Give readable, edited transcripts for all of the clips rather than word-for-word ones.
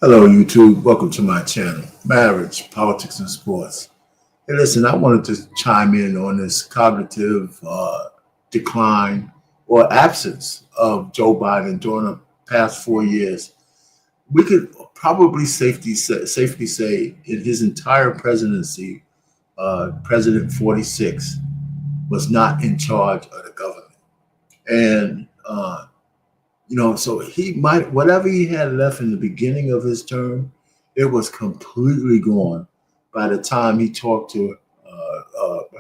Hello, YouTube. Welcome to my channel, Marriage, Politics, and Sports. Hey, listen, I wanted to chime in on this cognitive decline or absence of Joe Biden during the past 4 years. We could probably safely say in his entire presidency, President 46 was not in charge of the government. And so he might, whatever he had left in the beginning of his term, it was completely gone by the time he talked to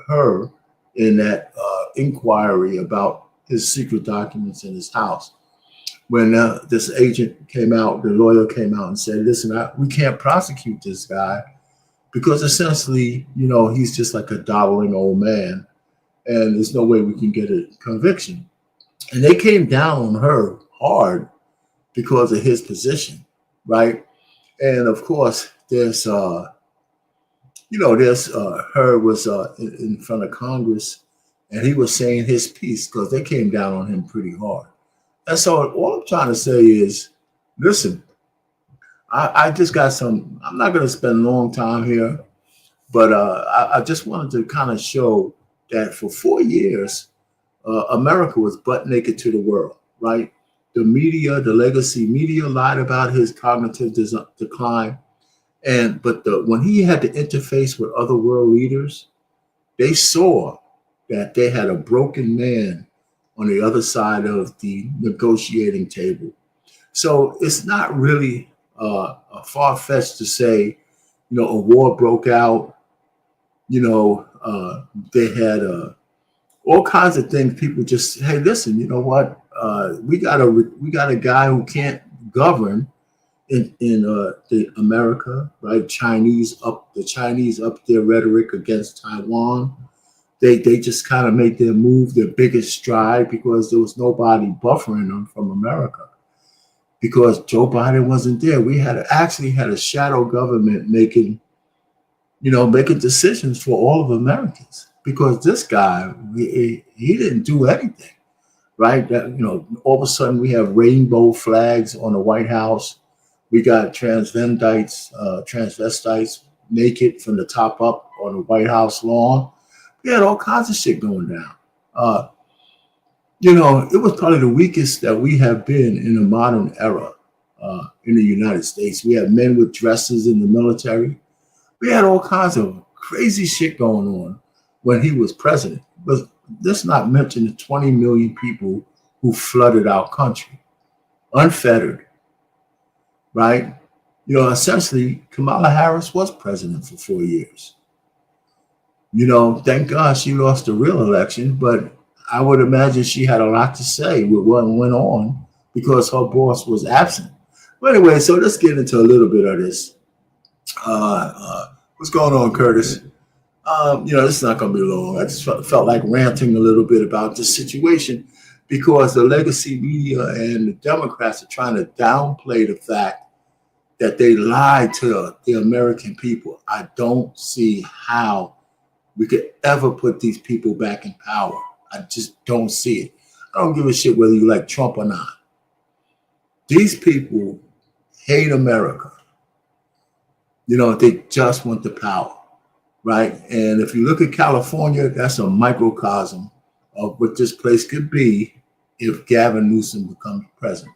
her in that inquiry about his secret documents in his house. When this agent came out, the lawyer came out and said, listen, we can't prosecute this guy because essentially, he's just like a dawdling old man and there's no way we can get a conviction. And they came down on her hard because of his position, right? And of course, there's her was in front of Congress, and he was saying his piece because they came down on him pretty hard. And so all I'm trying to say is, listen, I just got some. I'm not going to spend a long time here, but I just wanted to kind of show that for 4 years, America was butt naked to the world, right? The media, the legacy media lied about his cognitive decline. But when he had to interface with other world leaders, they saw that they had a broken man on the other side of the negotiating table. So it's not really far-fetched to say, a war broke out. They had all kinds of things. People just, hey, listen, you know what? We got a guy who can't govern in the America, right? The Chinese up their rhetoric against Taiwan. They just kind of made their move their biggest stride because there was nobody buffering them from America. Because Joe Biden wasn't there, we actually had a shadow government making decisions for all of Americans. Because this guy, he didn't do anything, right? All of a sudden we have rainbow flags on the White House. We got transvestites naked from the top up on the White House lawn. We had all kinds of shit going down. It was probably the weakest that we have been in the modern era in the United States. We had men with dresses in the military. We had all kinds of crazy shit going on when he was president. But let's not mention the 20 million people who flooded our country, unfettered, right? Essentially, Kamala Harris was president for 4 years. Thank God she lost the real election, but I would imagine she had a lot to say with what went on because her boss was absent. But anyway, so let's get into a little bit of this. What's going on, Curtis? This is not going to be long. I just felt like ranting a little bit about this situation because the legacy media and the Democrats are trying to downplay the fact that they lied to the American people. I don't see how we could ever put these people back in power. I just don't see it. I don't give a shit whether you like Trump or not. These people hate America. They just want the power, right? And if you look at California, that's a microcosm of what this place could be if Gavin Newsom becomes president.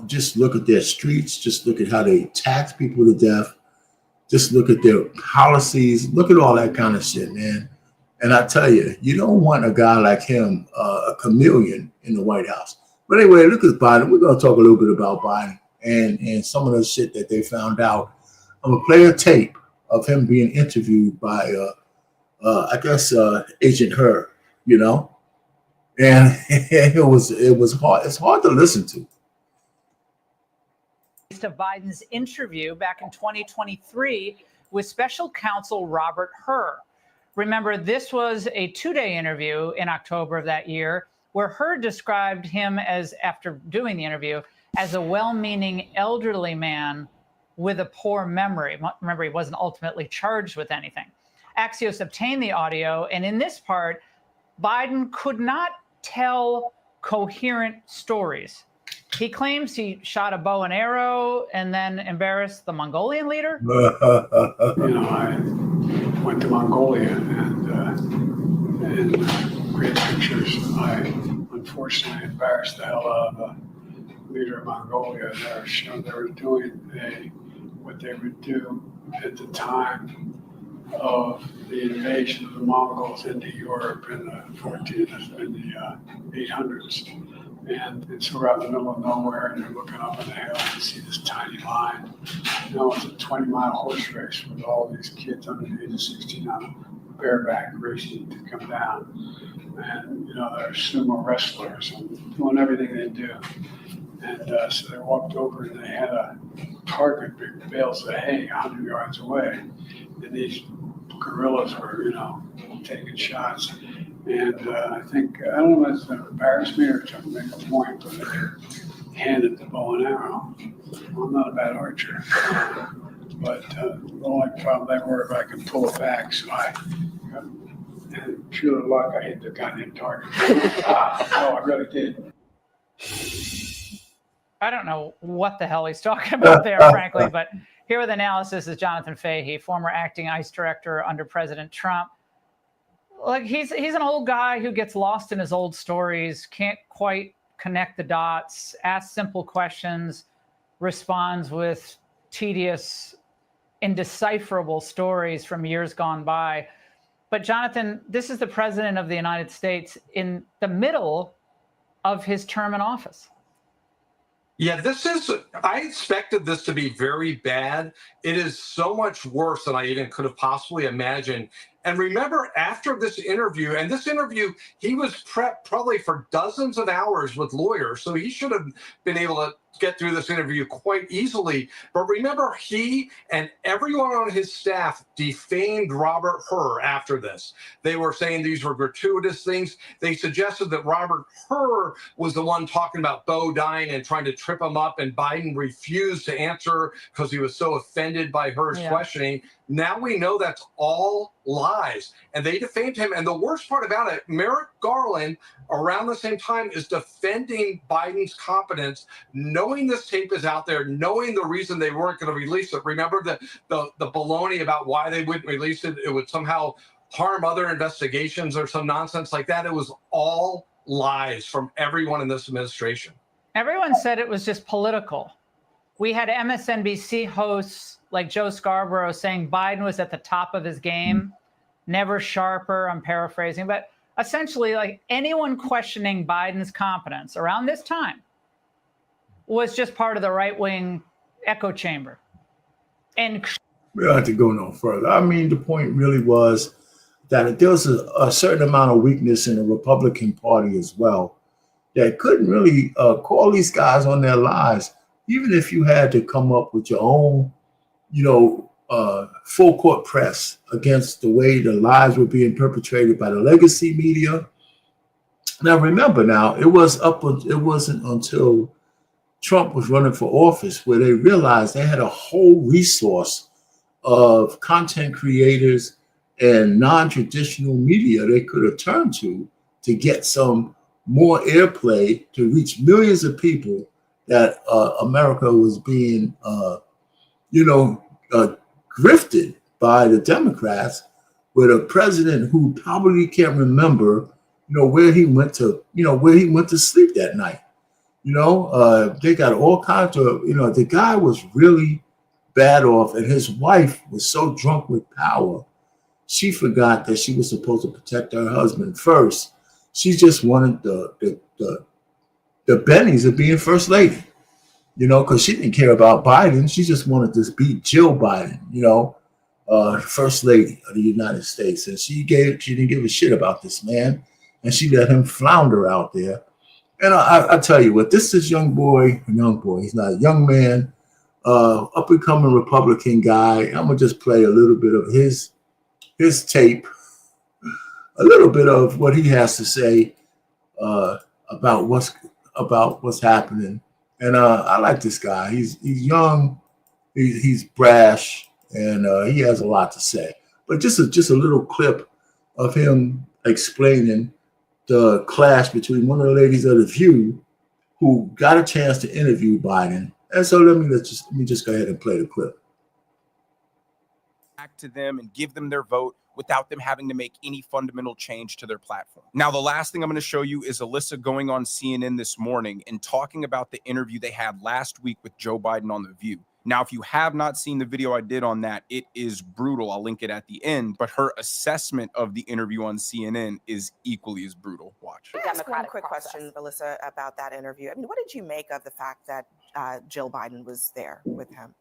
Just look at their streets. Just look at how they tax people to death. Just look at their policies. Look at all that kind of shit, man. And I tell you, you don't want a guy like him, a chameleon in the White House. But anyway, look at Biden. We're going to talk a little bit about Biden and some of the shit that they found out. I'm going to play a tape of him being interviewed by, I guess, Agent Her, and it was hard. It's hard to listen to. Of Biden's interview back in 2023 with special counsel Robert Hur. Remember, this was a 2-day interview in October of that year where Hur described him as, after doing the interview, as a well-meaning elderly man with a poor memory. Remember, he wasn't ultimately charged with anything. Axios obtained the audio, and in this part, Biden could not tell coherent stories. He claims he shot a bow and arrow and then embarrassed the Mongolian leader. I went to Mongolia and in great pictures, I unfortunately embarrassed the hell out of the leader of Mongolia. They were doing what they would do at the time of the invasion of the Mongols into Europe in the 800s. And so we're out in the middle of nowhere, and you're looking up in the hill and you see this tiny line. It's a 20-mile horse race with all these kids under the age of 16 on bareback racing to come down. And, they're sumo wrestlers and doing everything they do. And so they walked over and they had a target, big bales of hay 100 yards away. And these guerrillas were, taking shots. And I don't know if it's embarrassed me or to make a point, but they handed the bow and arrow. Well, I'm not a bad archer. But the only problem they were if I could pull it back. So and pure luck, I hit the goddamn target. I really did. I don't know what the hell he's talking about there, frankly, but here with analysis is Jonathan Fahey, former acting ICE director under President Trump. Like he's an old guy who gets lost in his old stories, can't quite connect the dots, asks simple questions, responds with tedious, indecipherable stories from years gone by. But Jonathan, this is the president of the United States in the middle of his term in office. Yeah, I expected this to be very bad. It is so much worse than I even could have possibly imagined. And remember, after this interview, he was prepped probably for dozens of hours with lawyers, so he should have been able to get through this interview quite easily. But remember, he and everyone on his staff defamed Robert Hur after this. They were saying these were gratuitous things. They suggested that Robert Hur was the one talking about Bo dying and trying to trip him up, and Biden refused to answer because he was so offended by Hur's questioning. Now we know that's all lies, and they defamed him. And the worst part about it, Merrick Garland, around the same time, is defending Biden's competence, knowing this tape is out there, knowing the reason they weren't going to release it. Remember the baloney about why they wouldn't release it? It would somehow harm other investigations or some nonsense like that. It was all lies from everyone in this administration. Everyone said it was just political. We had MSNBC hosts like Joe Scarborough saying Biden was at the top of his game, never sharper, I'm paraphrasing, but essentially like anyone questioning Biden's competence around this time was just part of the right-wing echo chamber. And we don't have to go no further. I mean, the point really was that there was a certain amount of weakness in the Republican Party as well that couldn't really call these guys on their lies, even if you had to come up with your own full court press against the way the lies were being perpetrated by the legacy media. Now, remember, it wasn't until Trump was running for office where they realized they had a whole resource of content creators and non-traditional media they could have turned to get some more airplay to reach millions of people that America was being, grifted by the Democrats with a president who probably can't remember, where he went to sleep that night. They got all kinds of, the guy was really bad off, and his wife was so drunk with power, she forgot that she was supposed to protect her husband first. She just wanted the bennies of being first lady. Because she didn't care about Biden. She just wanted to beat Jill Biden, first lady of the United States. And she didn't give a shit about this man. And she let him flounder out there. And I tell you what, this young boy, he's not a young man, up and coming Republican guy. I'm going to just play a little bit of his tape, a little bit of what he has to say about what's happening. And I like this guy. He's young, he's brash, and he has a lot to say. But just a little clip of him explaining the clash between one of the ladies of The View, who got a chance to interview Biden. And so let me just go ahead and play the clip. Back to them and give them their vote without them having to make any fundamental change to their platform. Now, the last thing I'm going to show you is Alyssa going on CNN this morning and talking about the interview they had last week with Joe Biden on The View. Now, if you have not seen the video I did on that, it is brutal. I'll link it at the end. But her assessment of the interview on CNN is equally as brutal. Watch. Can I ask one quick question, Alyssa, about that interview? I mean, what did you make of the fact that Jill Biden was there with him?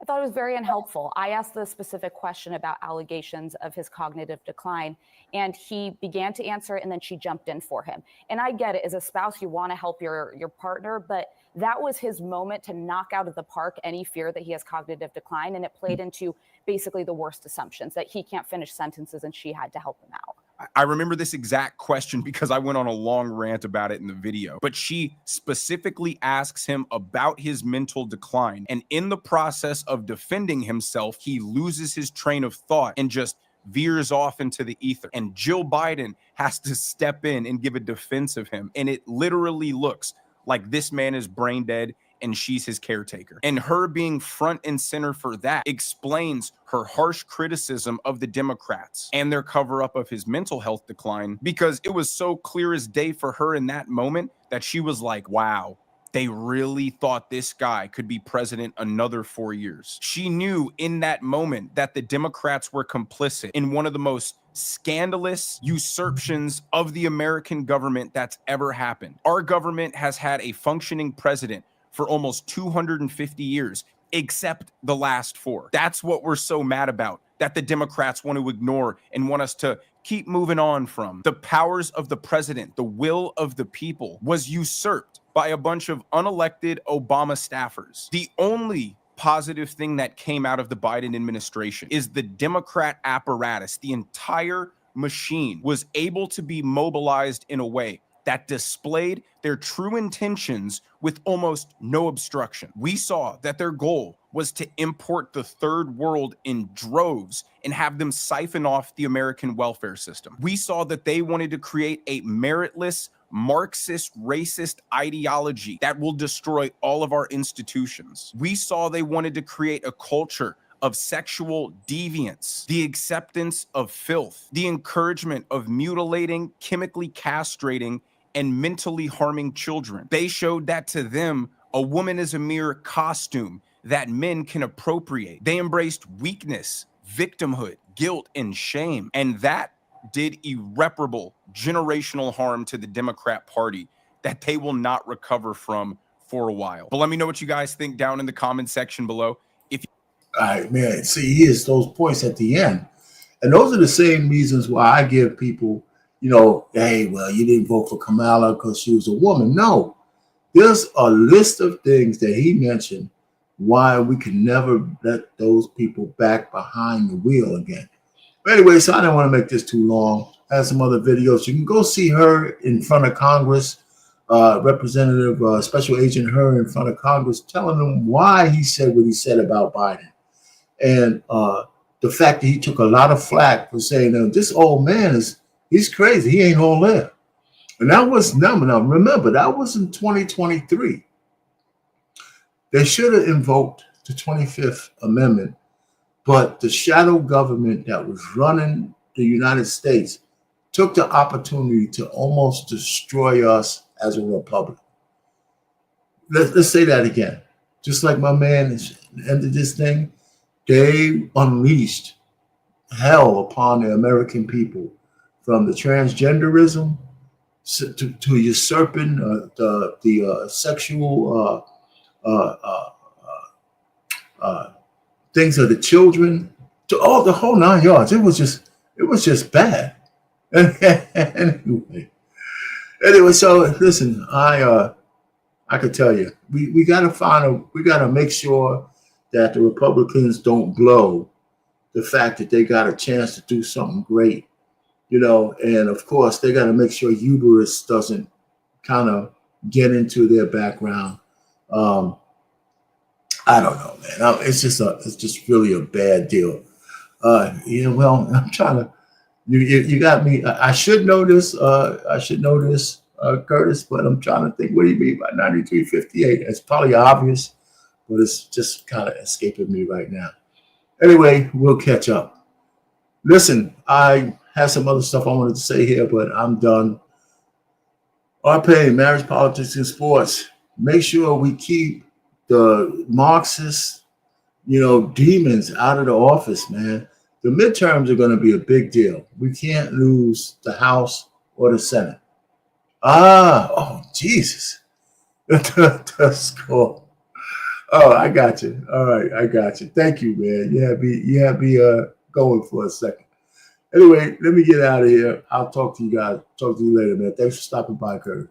I thought it was very unhelpful. I asked the specific question about allegations of his cognitive decline, and he began to answer it, and then she jumped in for him. And I get it. As a spouse, you want to help your partner, but that was his moment to knock out of the park any fear that he has cognitive decline, and it played into basically the worst assumptions, that he can't finish sentences and she had to help him out. I remember this exact question because I went on a long rant about it in the video, but she specifically asks him about his mental decline. And in the process of defending himself, he loses his train of thought and just veers off into the ether. And Jill Biden has to step in and give a defense of him. And it literally looks like this man is brain dead and she's his caretaker. And her being front and center for that explains her harsh criticism of the Democrats and their cover-up of his mental health decline, because it was so clear as day for her in that moment that she was like, wow, they really thought this guy could be president another 4 years. She knew in that moment that the Democrats were complicit in one of the most scandalous usurpations of the American government that's ever happened. Our government has had a functioning president for almost 250 years, except the last 4. That's what we're so mad about, that the Democrats want to ignore and want us to keep moving on from. The powers of the president, the will of the people, was usurped by a bunch of unelected Obama staffers. The only positive thing that came out of the Biden administration is the Democrat apparatus. The entire machine was able to be mobilized in a way that displayed their true intentions with almost no obstruction. We saw that their goal was to import the third world in droves and have them siphon off the American welfare system. We saw that they wanted to create a meritless, Marxist, racist ideology that will destroy all of our institutions. We saw they wanted to create a culture of sexual deviance, the acceptance of filth, the encouragement of mutilating, chemically castrating, and mentally harming children. They showed that to them, a woman is a mere costume that men can appropriate. They embraced weakness, victimhood, guilt, and shame. And that did irreparable generational harm to the Democrat Party that they will not recover from for a while. But let me know what you guys think down in the comment section below. All right, man. See, here's those points at the end. And those are the same reasons why I give people, you know, hey, well, you didn't vote for Kamala because she was a woman. No, there's a list of things that he mentioned why we can never let those people back behind the wheel again. But anyway, so I didn't want to make this too long. I have some other videos. You can go see her in front of Congress, Representative Special Agent Her in front of Congress, telling them why he said what he said about Biden. And the fact that he took a lot of flack for saying, this old man he's crazy. He ain't gonna live. And that was, now remember, that was in 2023. They should have invoked the 25th Amendment, but the shadow government that was running the United States took the opportunity to almost destroy us as a republic. Let's say that again. Just like my man ended this thing, they unleashed hell upon the American people, from the transgenderism to usurping the sexual things of the children, to all the whole 9 yards. It was just bad. Anyway, so listen, I could tell you, we gotta make sure that the Republicans don't blow the fact that they got a chance to do something great, you know, and of course they got to make sure hubris doesn't kind of get into their background. I don't know, man. It's just really a bad deal. Yeah, well, I'm trying to. You got me. I should know this. I should know this. Curtis, but I'm trying to think what do you mean by 9358? It's probably obvious, but it's just kind of escaping me right now. Anyway, we'll catch up. Listen, I have some other stuff I wanted to say here, but I'm done. RP, marriage, politics, and sports. Make sure we keep the Marxist, demons out of the office, man. The midterms are going to be a big deal. We can't lose the House or the Senate. Oh, Jesus. That's cool. Oh, I got you. All right, I got you. Thank you, man. You had me going for a second. Anyway, let me get out of here. I'll talk to you guys. Talk to you later, man. Thanks for stopping by, Kurt.